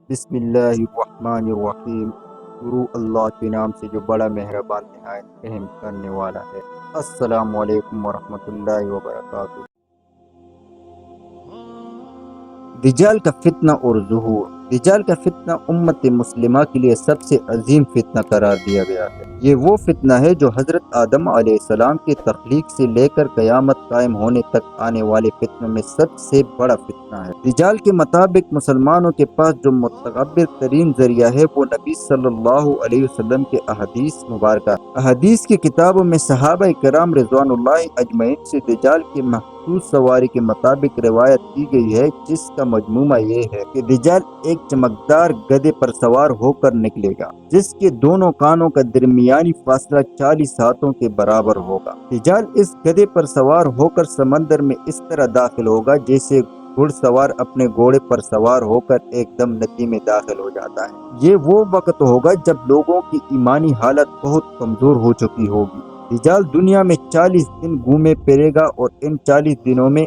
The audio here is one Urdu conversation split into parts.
بسم اللہ الرحمن الرحیم، شروع اللہ کے نام سے جو بڑا مہربان نہایت رحم کرنے والا ہے۔ السلام علیکم ورحمۃ اللہ وبرکاتہ۔ دجال کا فتنہ اور ظہور۔ دجال کا فتنہ امت مسلمہ کے لیے سب سے عظیم فتنہ قرار دیا گیا ہے۔ یہ وہ فتنہ ہے جو حضرت آدم علیہ السلام کی تخلیق سے لے کر قیامت قائم ہونے تک آنے والے فتنوں میں سب سے بڑا فتنہ ہے۔ دجال کے مطابق مسلمانوں کے پاس جو متکبر ترین ذریعہ ہے وہ نبی صلی اللہ علیہ وسلم کے احادیث مبارکہ۔ احادیث کی کتابوں میں صحابہ کرام رضوان اللہ اجمعین سے دجال کے محسوس سواری کے مطابق روایت کی گئی ہے، جس کا مجموعہ یہ ہے کہ دجال ایک چمکدار گدھے پر سوار ہو کر نکلے گا، جس کے دونوں کانوں کا درمیانی فاصلہ 40 ہاتھوں کے برابر ہوگا۔ دجال اس گدھے پر سوار ہو کر سمندر میں اس طرح داخل ہوگا جیسے گھڑ سوار اپنے گھوڑے پر سوار ہو کر ایک دم ندی میں داخل ہو جاتا ہے۔ یہ وہ وقت ہوگا جب لوگوں کی ایمانی حالت بہت کمزور ہو چکی ہوگی۔ دجال دنیا میں 40 دن گھومے پھرے گا اور ان 40 دنوں میں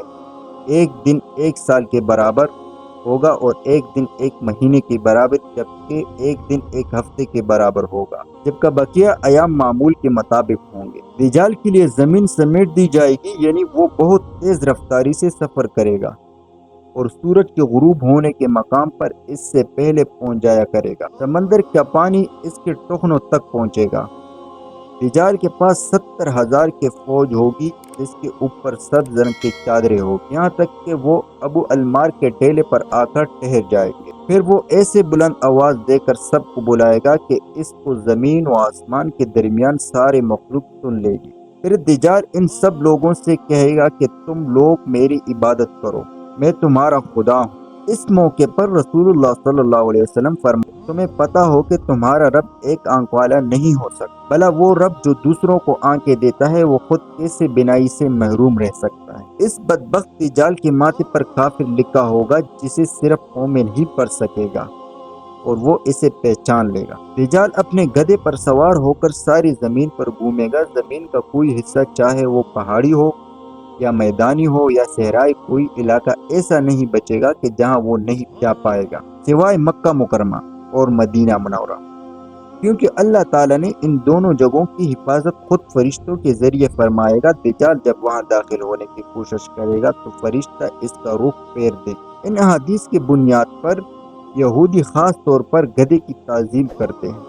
ایک دن ایک سال کے برابر ہوگا اور ایک دن ایک مہینے کے برابر، جبکہ ایک دن ایک ہفتے کے برابر ہوگا، جبکہ بقیہ ایام معمول کے مطابق ہوں گے۔ دجال کے لیے زمین سمیٹ دی جائے گی، یعنی وہ بہت تیز رفتاری سے سفر کرے گا اور سورج کے غروب ہونے کے مقام پر اس سے پہلے پہنچ جایا کرے گا۔ سمندر کا پانی اس کے ٹخنوں تک پہنچے گا۔ دجال کے پاس 70,000 کی فوج ہوگی، جس کے اوپر سبز رنگ کی چادریں ہوگی، یہاں تک کہ وہ ابو المار کے ٹیلے پر آ کر ٹھہر جائے گے۔ پھر وہ ایسے بلند آواز دے کر سب کو بلائے گا کہ اس کو زمین و آسمان کے درمیان سارے مخلوق سن لے گی۔ پھر دجال ان سب لوگوں سے کہے گا کہ تم لوگ میری عبادت کرو، میں تمہارا خدا ہوں۔ اس موقع پر رسول اللہ صلی اللہ علیہ وسلم فرماتے ہیں، تمہیں پتہ ہو کہ تمہارا رب ایک آنکھ والا نہیں ہو سکتا، بھلا وہ رب جو دوسروں کو آنکھیں دیتا ہے وہ خود کیسے بینائی سے محروم رہ سکتا ہے؟ اس بدبخت دجال کے ماتھے پر کافر لکھا ہوگا، جسے صرف مومن ہی پڑھ سکے گا اور وہ اسے پہچان لے گا۔ دجال اپنے گدھے پر سوار ہو کر ساری زمین پر گھومے گا۔ زمین کا کوئی حصہ، چاہے وہ پہاڑی ہو یا میدانی ہو یا صحرائی، کوئی علاقہ ایسا نہیں بچے گا کہ جہاں وہ نہیں جا پائے گا، سوائے مکہ مکرمہ اور مدینہ منورہ، کیونکہ اللہ تعالیٰ نے ان دونوں جگہوں کی حفاظت خود فرشتوں کے ذریعے فرمائے گا۔ دجال جب وہاں داخل ہونے کی کوشش کرے گا تو فرشتہ اس کا رخ پھیر دے گا۔ ان احادیث کی بنیاد پر یہودی خاص طور پر گدھے کی تعظیم کرتے ہیں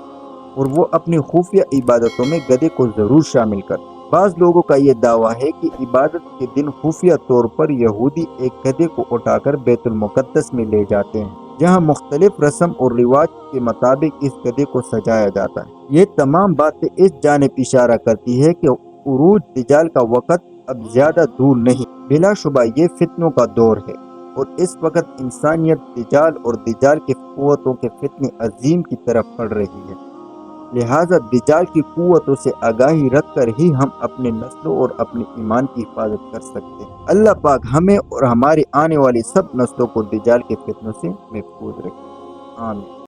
اور وہ اپنی خفیہ عبادتوں میں گدھے کو ضرور شامل کرتے ہیں۔ بعض لوگوں کا یہ دعویٰ ہے کہ عبادت کے دن خفیہ طور پر یہودی ایک گدھے کو اٹھا کر بیت المقدس میں لے جاتے ہیں، جہاں مختلف رسم اور رواج کے مطابق اس گدھے کو سجایا جاتا ہے۔ یہ تمام باتیں اس جانب اشارہ کرتی ہے کہ عروج دجال کا وقت اب زیادہ دور نہیں۔ بلا شبہ یہ فتنوں کا دور ہے اور اس وقت انسانیت دجال اور دجال کی قوتوں کے فتنے عظیم کی طرف بڑھ رہی ہے۔ لہٰذا دجال کی قوتوں سے آگاہی رکھ کر ہی ہم اپنے نسلوں اور اپنے ایمان کی حفاظت کر سکتے ہیں۔ اللہ پاک ہمیں اور ہماری آنے والی سب نسلوں کو دجال کے فتنوں سے محفوظ رکھے۔ آمین۔